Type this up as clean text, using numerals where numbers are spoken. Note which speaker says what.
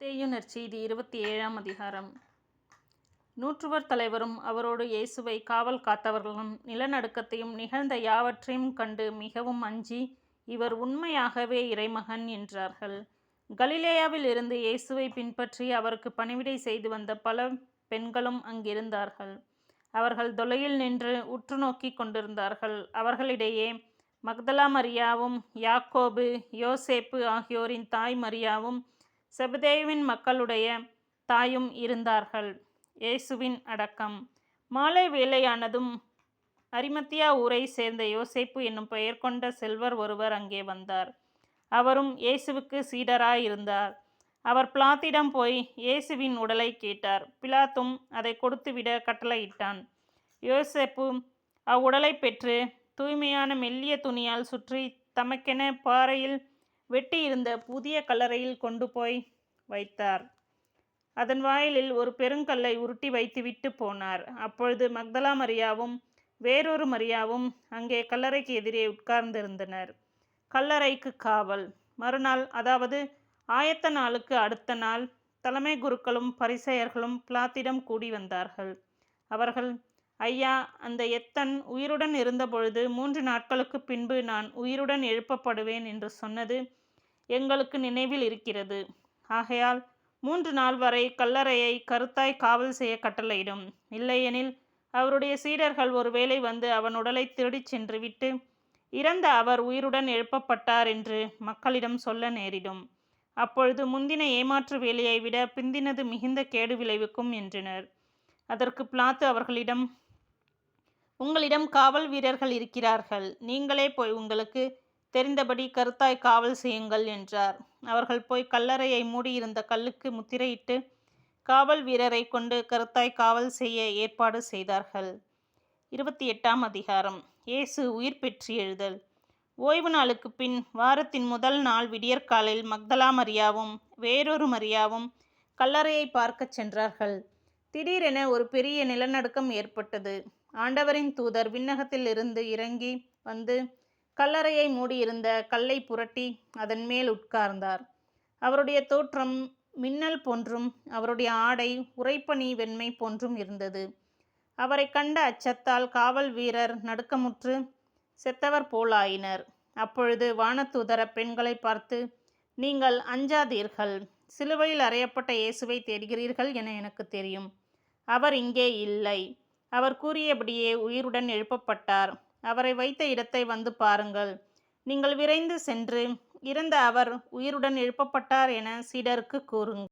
Speaker 1: மத்தேயு நற்செய்தி 27ஆம் அதிகாரம். நூற்றுவர் தலைவரும் அவரோடு இயேசுவை காவல் காத்தவர்களும் நிலநடுக்கத்தையும் நிகழ்ந்த யாவற்றையும் கண்டு மிகவும் அஞ்சி, இவர் உண்மையாகவே இறைமகன் என்றார்கள். கலிலேயாவில் இருந்து இயேசுவை பின்பற்றி அவருக்கு பணிவிடை செய்து வந்த பல பெண்களும் அங்கிருந்தார்கள். அவர்கள் தொலையில் நின்று உற்று நோக்கிக் கொண்டிருந்தார்கள். அவர்களிடையே மக்தலா மரியாவும் யாக்கோபு யோசேப்பு ஆகியோரின் தாய் மரியாவும் செபதேயுவின் மக்களுடைய தாயும் இருந்தார்கள். இயேசுவின் அடக்கம். மாலை வேளையானதும் அரிமத்தியா ஊரை சேர்ந்த யோசேப்பு என்னும் பெயர் கொண்ட செல்வர் ஒருவர் அங்கே வந்தார். அவரும் இயேசுவுக்கு சீடராயிருந்தார். அவர் பிலாத்திடம் போய் இயேசுவின் உடலை கேட்டார். பிலாத்தும் அதை கொடுத்துவிட கட்டளையிட்டான். யோசேப்பு அவ்வுடலை பெற்று தூய்மையான மெல்லிய துணியால் சுற்றி தமக்கென பாறையில் வெட்டியிருந்த புதிய கல்லறையில் கொண்டு போய் வைத்தார். அதன் வாயிலில் ஒரு பெருங்கல்லை உருட்டி வைத்துவிட்டு போனார். அப்பொழுது மக்தலா மரியாவும் வேறொரு மரியாவும் அங்கே கல்லறைக்கு எதிரே உட்கார்ந்திருந்தனர். கல்லறைக்கு காவல். மறுநாள், அதாவது ஆயத்த நாளுக்கு அடுத்த நாள், தலைமை குருக்களும் பரிசேயர்களும் பிலாத்திடம் கூடி வந்தார்கள். அவர்கள், ஐயா, அந்த எத்தன் உயிருடன் இருந்தபொழுது 3 நாட்களுக்கு பின்பு நான் உயிருடன் எழுப்பப்படுவேன் என்று சொன்னது எங்களுக்கு நினைவில் இருக்கிறது. ஆகையால் 3 நாள் வரை கல்லறையை கருத்தாய் காவல் செய்ய கட்டளையிடும். இல்லையெனில் அவருடைய சீடர்கள் ஒருவேளை வந்து அவன் உடலை திருடிச் சென்று விட்டு, இறந்த அவர் உயிருடன் எழுப்பப்பட்டார் என்று மக்களிடம் சொல்ல நேரிடும். அப்பொழுது முந்தின ஏமாற்று வேலையை விட பிந்தினது மிகுந்த கேடு விளைவிக்கும் என்றனர். அதற்கு பிலாத்து அவர்களிடம், உங்களிடம் காவல் வீரர்கள் இருக்கிறார்கள். நீங்களே போய் உங்களுக்கு தெரிந்தபடி கருத்தாய் காவல் செய்யுங்கள் என்றார். அவர்கள் போய் கல்லறையை மூடியிருந்த கல்லுக்கு முத்திரையிட்டு காவல் வீரரை கொண்டு கருத்தாய் காவல் செய்ய ஏற்பாடு செய்தார்கள். 28ஆம் அதிகாரம். இயேசு உயிர் பெற்று எழுதல். ஓய்வு நாளுக்கு பின் வாரத்தின் முதல் நாள் விடியற்காலையில் மக்தலா மரியாவும் வேறொரு மரியாவும் கல்லறையை பார்க்கச் சென்றார்கள். திடீரென ஒரு பெரிய நிலநடுக்கம் ஏற்பட்டது. ஆண்டவரின் தூதர் விண்ணகத்தில் இருந்து இறங்கி வந்து கல்லறையை மூடியிருந்த கல்லை புரட்டி அதன் மேல் உட்கார்ந்தார். அவருடைய தோற்றம் மின்னல் போன்றும் அவருடைய ஆடை உறைபனி வெண்மை போன்றும் இருந்தது. அவரை கண்ட அச்சத்தால் காவல் வீரர் நடுக்கமுற்று செத்தவர் போலாயினர். அப்பொழுது வானதூதர் அப்பெண்களை பார்த்து, நீங்கள் அஞ்சாதீர்கள். சிலுவையில் அறையப்பட்ட இயேசுவை தேடுகிறீர்கள் என எனக்கு தெரியும். அவர் இங்கே இல்லை. அவர் கூறியபடியே உயிருடன் எழுப்பப்பட்டார். அவரை வைத்த இடத்தை வந்து பாருங்கள். நீங்கள் விரைந்து சென்று, இறந்த அவர் உயிருடன் எழுப்பப்பட்டார் என சீடருக்கு கூறுங்கள்.